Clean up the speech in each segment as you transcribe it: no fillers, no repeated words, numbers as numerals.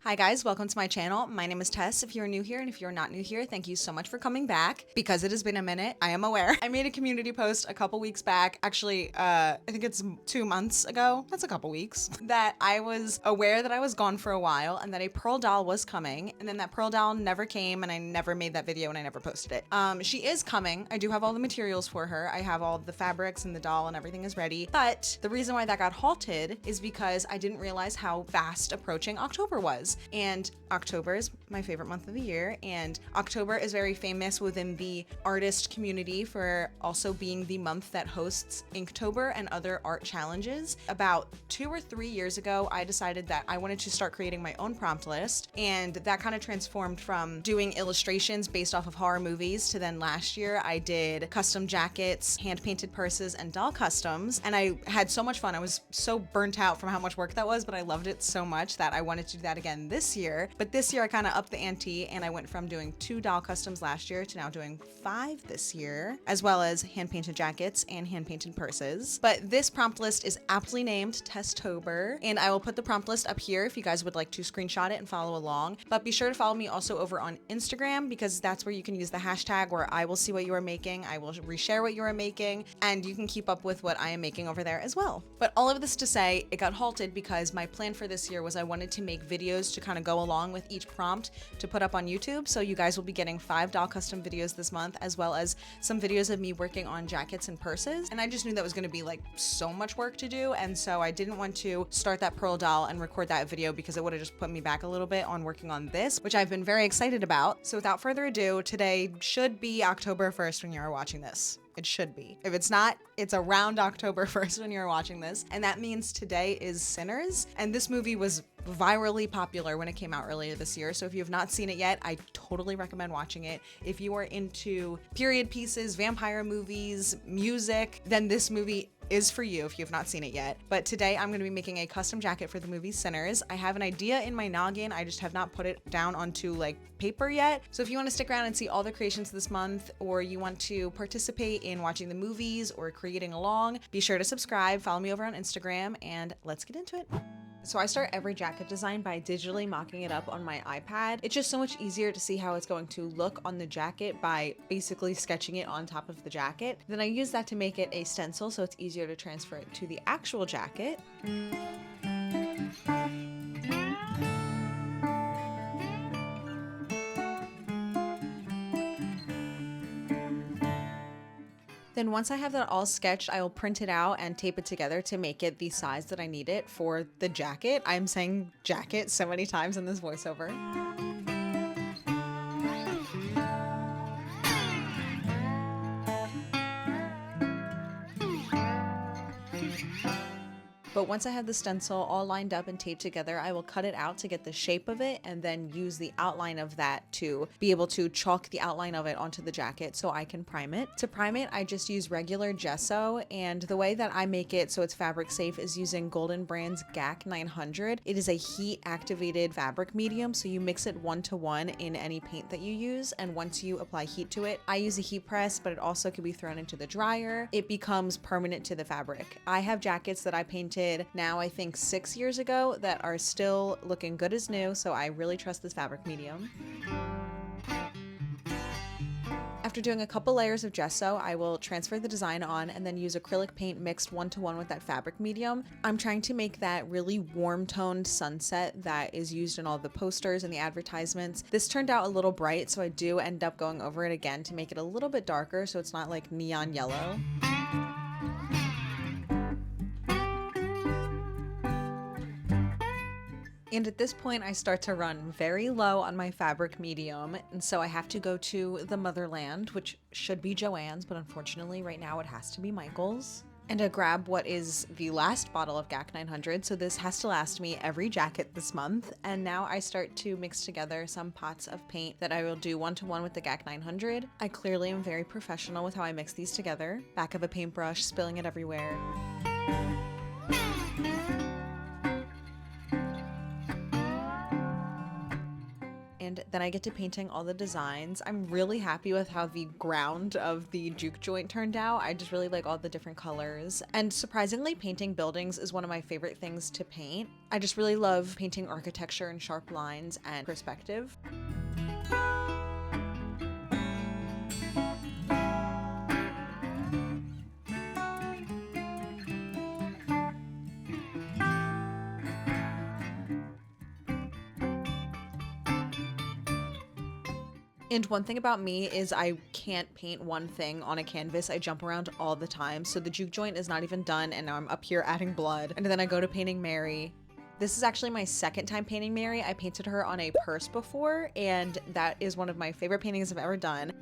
Hi guys, welcome to my channel. My name is Tess. If you're new here and if you're not new here, thank you so much for coming back because it has been a minute. I am aware. I made a community post a couple weeks back. Actually, I think it's 2 months ago. That's a couple weeks. That I was aware that I was gone for a while and that a pearl doll was coming, and then that pearl doll never came and I never made that video and I never posted it. She is coming. I do have all the materials for her. I have all the fabrics and the doll and everything is ready. But the reason why that got halted is because I didn't realize how fast approaching October was. And October is my favorite month of the year, and October is very famous within the artist community for also being the month that hosts Inktober and other art challenges. About 2 or 3 years ago, I decided that I wanted to start creating my own prompt list, and that kind of transformed from doing illustrations based off of horror movies to then last year I did custom jackets, hand-painted purses, and doll customs, and I had so much fun. I was so burnt out from how much work that was, but I loved it so much that I wanted to do that again this year. But this year I kind of upped the ante and I went from doing 2 doll customs last year to now doing 5 this year, as well as hand-painted jackets and hand-painted purses. But this prompt list is aptly named Tesstober, and I will put the prompt list up here if you guys would like to screenshot it and follow along. But be sure to follow me also over on Instagram, because that's where you can use the hashtag where I will see what you are making. I will reshare what you are making, and you can keep up with what I am making over there as well. But all of this to say, it got halted because my plan for this year was I wanted to make videos to kind of go along with each prompt to put up on YouTube. So you guys will be getting 5 doll custom videos this month, as well as some videos of me working on jackets and purses. And I just knew that was going to be like so much work to do, and so I didn't want to start that pearl doll and record that video because it would have just put me back a little bit on working on this, which I've been very excited about. So without further ado, today should be October 1st when you're watching this. It should be. If it's not, it's around October 1st when you're watching this. And that means today is Sinners. And this movie was virally popular when it came out earlier this year. So if you have not seen it yet, I totally recommend watching it. If you are into period pieces, vampire movies, music, then this movie is for you if you have not seen it yet. But today I'm going to be making a custom jacket for the movie Sinners. I have an idea in my noggin. I just have not put it down onto like paper yet. So if you want to stick around and see all the creations this month, or you want to participate in watching the movies or creating along, be sure to subscribe, follow me over on Instagram, and let's get into it. So I start every jacket design by digitally mocking it up on my iPad. It's just so much easier to see how it's going to look on the jacket by basically sketching it on top of the jacket. Then I use that to make it a stencil so it's easier to transfer it to the actual jacket. Then once I have that all sketched, I will print it out and tape it together to make it the size that I need it for the jacket. I'm saying jacket so many times in this voiceover. But once I have the stencil all lined up and taped together, I will cut it out to get the shape of it and then use the outline of that to be able to chalk the outline of it onto the jacket so I can prime it. To prime it, I just use regular gesso, and the way that I make it so it's fabric safe is using Golden Brand's GAC 900. It is a heat activated fabric medium, so you mix it 1-to-1 in any paint that you use, and once you apply heat to it, I use a heat press, but it also can be thrown into the dryer. It becomes permanent to the fabric. I have jackets that I painted now I think 6 years ago that are still looking good as new, so I really trust this fabric medium. After doing a couple layers of gesso, I will transfer the design on and then use acrylic paint mixed 1-to-1 with that fabric medium. I'm trying to make that really warm toned sunset that is used in all the posters and the advertisements. This turned out a little bright, so I do end up going over it again to make it a little bit darker so it's not like neon yellow. And at this point, I start to run very low on my fabric medium, and so I have to go to the motherland, which should be Joann's, but unfortunately right now it has to be Michael's. And I grab what is the last bottle of GAC 900, so this has to last me every jacket this month. And now I start to mix together some pots of paint that I will do 1-to-1 with the GAC 900. I clearly am very professional with how I mix these together. Back of a paintbrush, spilling it everywhere. and then I get to painting all the designs. I'm really happy with how the ground of the juke joint turned out. I just really like all the different colors. And surprisingly, painting buildings is one of my favorite things to paint. I just really love painting architecture and sharp lines and perspective. And one thing about me is I can't paint one thing on a canvas. I jump around all the time. So the juke joint is not even done, and now I'm up here adding blood. And then I go to painting Mary. This is actually my second time painting Mary. I painted her on a purse before, and that is one of my favorite paintings I've ever done.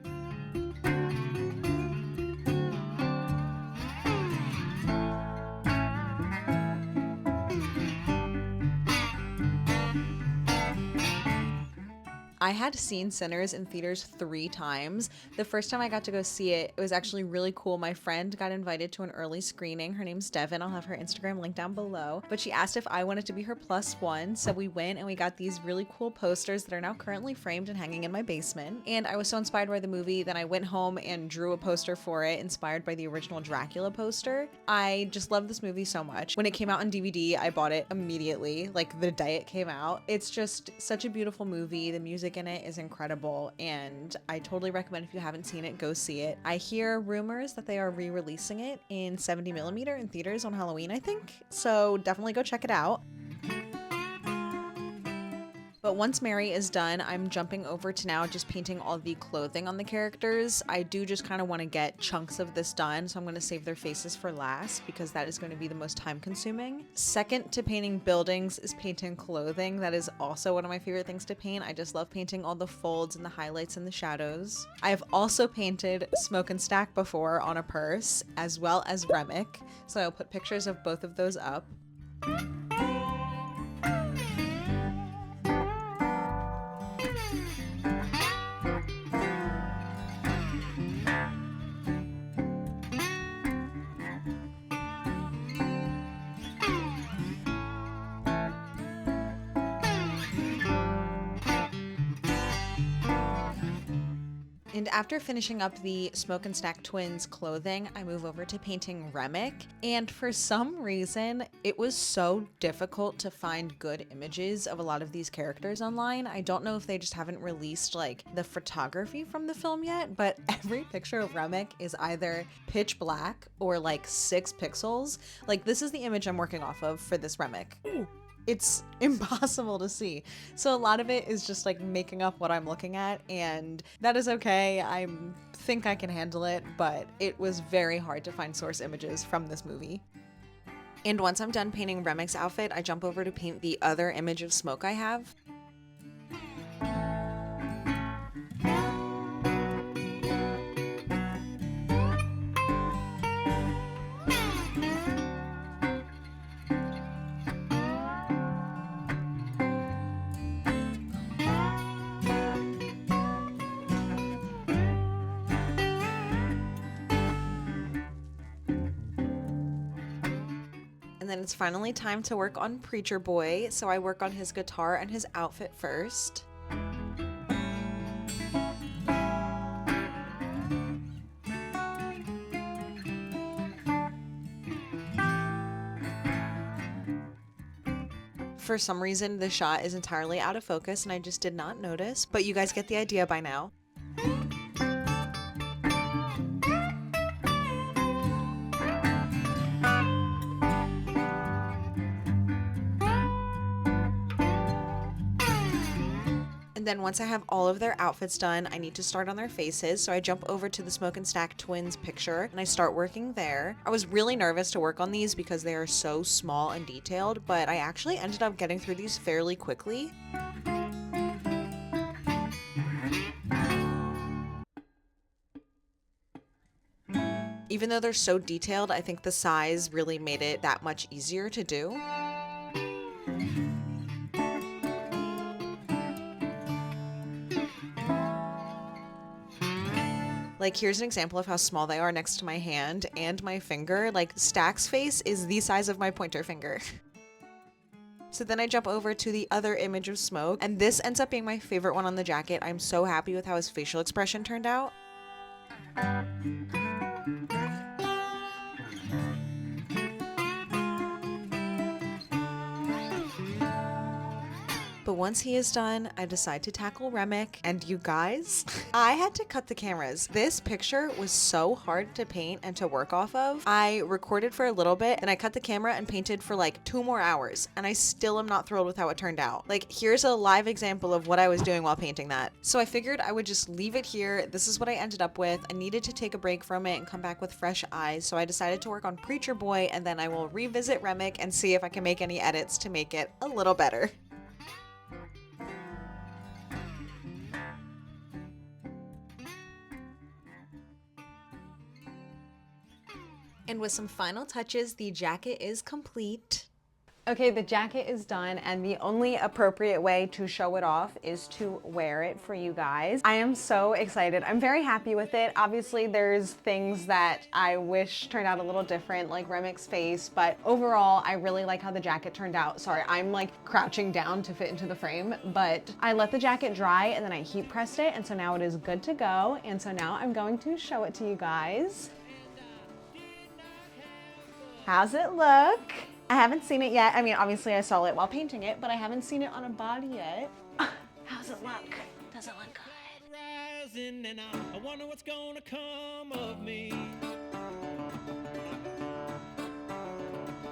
I had seen Sinners in theaters 3 times. The first time I got to go see it, it was actually really cool. My friend got invited to an early screening. Her name's Devon. I'll have her Instagram link down below. But she asked if I wanted to be her +1. So we went and we got these really cool posters that are now currently framed and hanging in my basement. And I was so inspired by the movie that I went home and drew a poster for it inspired by the original Dracula poster. I just love this movie so much. When it came out on DVD, I bought it immediately, like the day it came out. It's just such a beautiful movie. The music in it is incredible, and I totally recommend, if you haven't seen it, go see it. I hear rumors that they are re-releasing it in 70mm in theaters on Halloween, I think, so definitely go check it out. But once Mary is done, I'm jumping over to now just painting all the clothing on the characters. I do just kind of want to get chunks of this done, so I'm going to save their faces for last because that is going to be the most time consuming. Second to painting buildings is painting clothing. That is also one of my favorite things to paint. I just love painting all the folds and the highlights and the shadows. I have also painted Smoke and Stack before on a purse, as well as Remick, so I'll put pictures of both of those up. And after finishing up the Smoke and Stack twins clothing, I move over to painting Remick. And for some reason, it was so difficult to find good images of a lot of these characters online. I don't know if they just haven't released like the photography from the film yet, but every picture of Remick is either pitch black or like 6 pixels. Like, this is the image I'm working off of for this Remick. It's impossible to see. So a lot of it is just like making up what I'm looking at, and that is okay. I think I can handle it, but it was very hard to find source images from this movie. And once I'm done painting Remick's outfit, I jump over to paint the other image of Smoke I have. And then it's finally time to work on Preacher Boy, so I work on his guitar and his outfit first. For some reason, the shot is entirely out of focus and I just did not notice, but you guys get the idea by now. And then once I have all of their outfits done, I need to start on their faces. So I jump over to the Smoke and Stack twins picture and I start working there. I was really nervous to work on these because they are so small and detailed, but I actually ended up getting through these fairly quickly. Even though they're so detailed, I think the size really made it that much easier to do. Like, here's an example of how small they are next to my hand and my finger. Like, Stack's face is the size of my pointer finger. So then I jump over to the other image of Smoke, and this ends up being my favorite one on the jacket. I'm so happy with how his facial expression turned out. But once he is done, I decide to tackle Remick, and you guys, I had to cut the cameras. This picture was so hard to paint and to work off of. I recorded for a little bit, then I cut the camera and painted for like 2 more hours, and I still am not thrilled with how it turned out. Like, here's a live example of what I was doing while painting that. So I figured I would just leave it here. This is what I ended up with. I needed to take a break from it and come back with fresh eyes, so I decided to work on Preacher Boy, and then I will revisit Remick and see if I can make any edits to make it a little better. And with some final touches, the jacket is complete. Okay, the jacket is done, and the only appropriate way to show it off is to wear it for you guys. I am so excited. I'm very happy with it. Obviously, there's things that I wish turned out a little different, like Remick's face, but overall, I really like how the jacket turned out. Sorry, I'm like crouching down to fit into the frame, but I let the jacket dry and then I heat pressed it, and so now it is good to go. And so now I'm going to show it to you guys. How's it look? I haven't seen it yet. I mean, obviously I saw it while painting it, but I haven't seen it on a body yet. How's it look? Does it look good? Rising, and I wonder what's gonna come of me.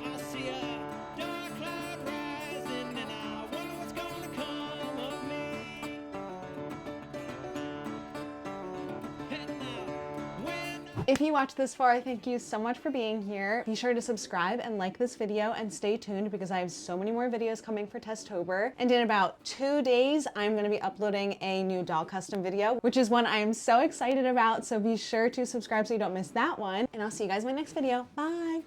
I see a dark cloud rising, and I wonder what's gonna come of me. If you watched this far, thank you so much for being here. Be sure to subscribe and like this video and stay tuned because I have so many more videos coming for Tesstober. And in about 2 days, I'm gonna be uploading a new doll custom video, which is one I am so excited about. So be sure to subscribe so you don't miss that one. And I'll see you guys in my next video. Bye.